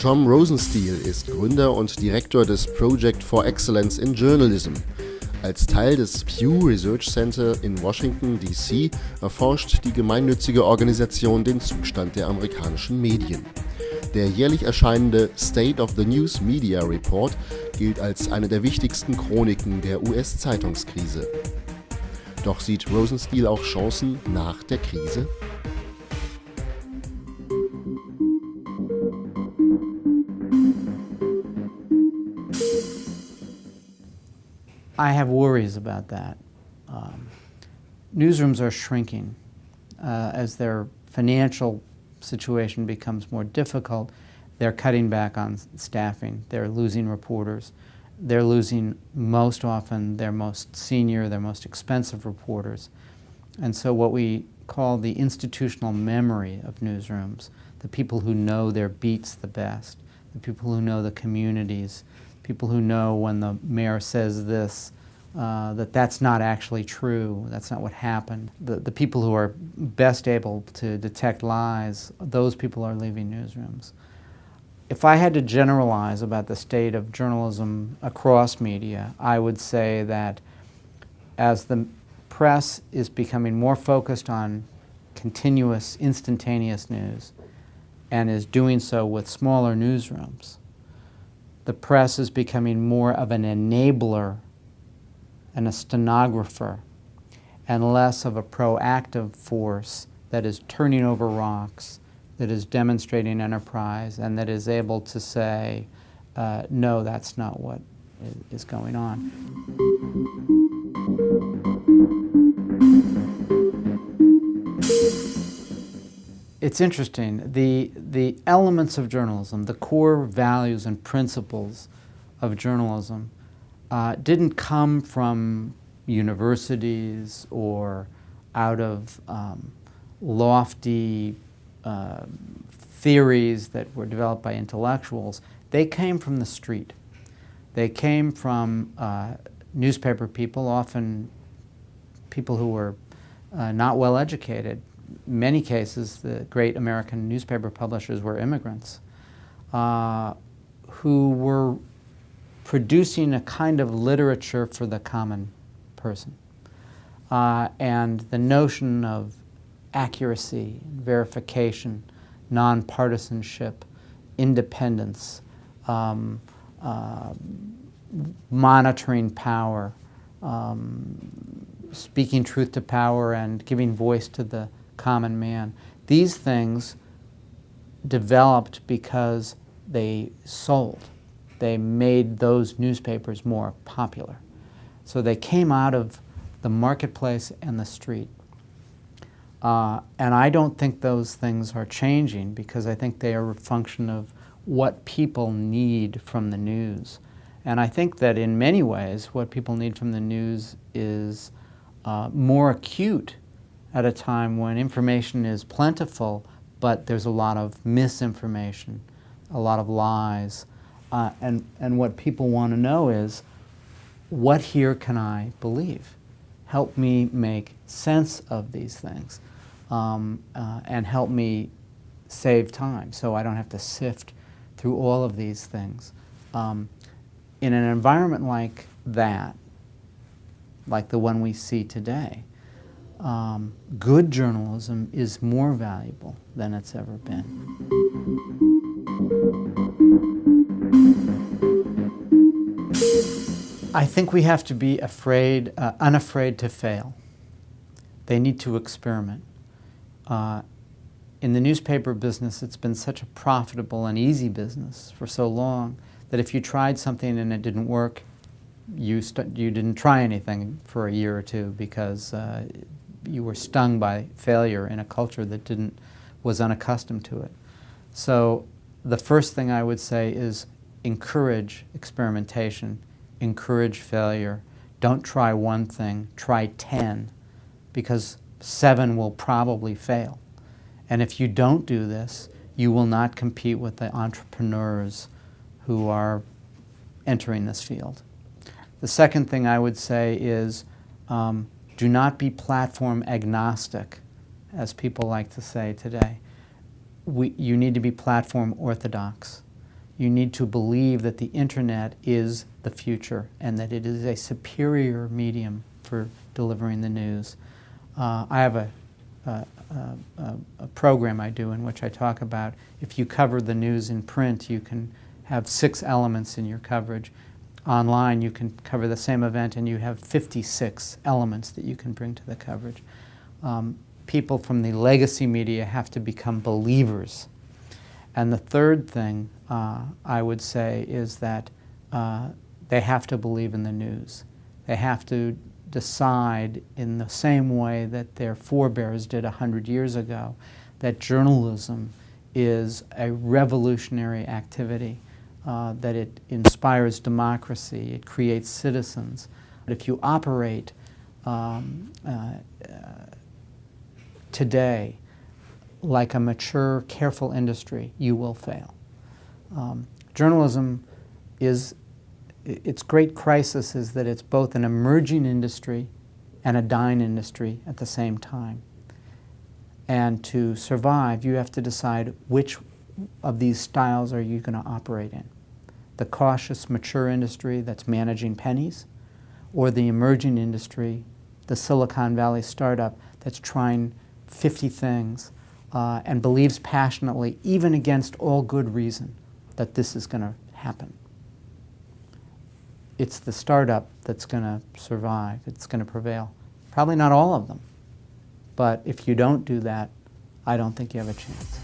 Tom Rosenstiel ist Gründer und Direktor des Project for Excellence in Journalism. Als Teil des Pew Research Center in Washington, D.C. erforscht die gemeinnützige Organisation den Zustand der amerikanischen Medien. Der jährlich erscheinende State of the News Media Report gilt als eine der wichtigsten Chroniken der US-Zeitungskrise. Doch sieht Rosenstiel auch Chancen nach der Krise? I have worries about that. Newsrooms are shrinking as their financial situation becomes more difficult. They're cutting back on staffing. They're losing reporters. They're losing most often their most senior, their most expensive reporters. And so what we call the institutional memory of newsrooms, the people who know their beats the best, the people who know the communities, people who know when the mayor says this, that's not actually true, that's not what happened. The people who are best able to detect lies, those people are leaving newsrooms. If I had to generalize about the state of journalism across media, I would say that as the press is becoming more focused on continuous, instantaneous news and is doing so with smaller newsrooms, the press is becoming more of an enabler and a stenographer and less of a proactive force that is turning over rocks, that is demonstrating enterprise, and that is able to say, no, that's not what is going on. It's interesting. The elements of journalism, the core values and principles of journalism didn't come from universities or out of lofty theories that were developed by intellectuals. They came from the street. They came from newspaper people, often people who were not well educated. In many cases, the great American newspaper publishers were immigrants who were producing a kind of literature for the common person. And the notion of accuracy, verification, nonpartisanship, independence, monitoring power, speaking truth to power and giving voice to the common man. These things developed because they sold. They made those newspapers more popular. So they came out of the marketplace and the street. And I don't think those things are changing because I think they are a function of what people need from the news. And I think that in many ways what people need from the news is more acute at a time when information is plentiful, but there's a lot of misinformation, a lot of lies. And what people want to know is, what here can I believe? Help me make sense of these things and help me save time so I don't have to sift through all of these things. In an environment like that, like the one we see today, good journalism is more valuable than it's ever been. I think we have to be unafraid to fail. They need to experiment. In the newspaper business, it's been such a profitable and easy business for so long that if you tried something and it didn't work, you didn't try anything for a year or two because you were stung by failure in a culture that was unaccustomed to it. So the first thing I would say is encourage experimentation, encourage failure. Don't try one thing, try 10, because 7 will probably fail. And if you don't do this, you will not compete with the entrepreneurs who are entering this field. The second thing I would say is do not be platform agnostic, as people like to say today. You need to be platform orthodox. You need to believe that the internet is the future and that it is a superior medium for delivering the news. I have a program I do in which I talk about if you cover the news in print, you can have 6 elements in your coverage. Online, you can cover the same event and you have 56 elements that you can bring to the coverage. People from the legacy media have to become believers. And the third thing I would say is that they have to believe in the news. They have to decide in the same way that their forebears did 100 years ago that journalism is a revolutionary activity, that it inspires democracy, it creates citizens. But if you operate today like a mature, careful industry, you will fail. Journalism is, its great crisis is that it's both an emerging industry and a dying industry at the same time. And to survive, you have to decide which of these styles are you going to operate in. The cautious, mature industry that's managing pennies, or the emerging industry, the Silicon Valley startup that's trying 50 things and believes passionately, even against all good reason, that this is going to happen. It's the startup that's going to survive, it's going to prevail. Probably not all of them, but if you don't do that, I don't think you have a chance.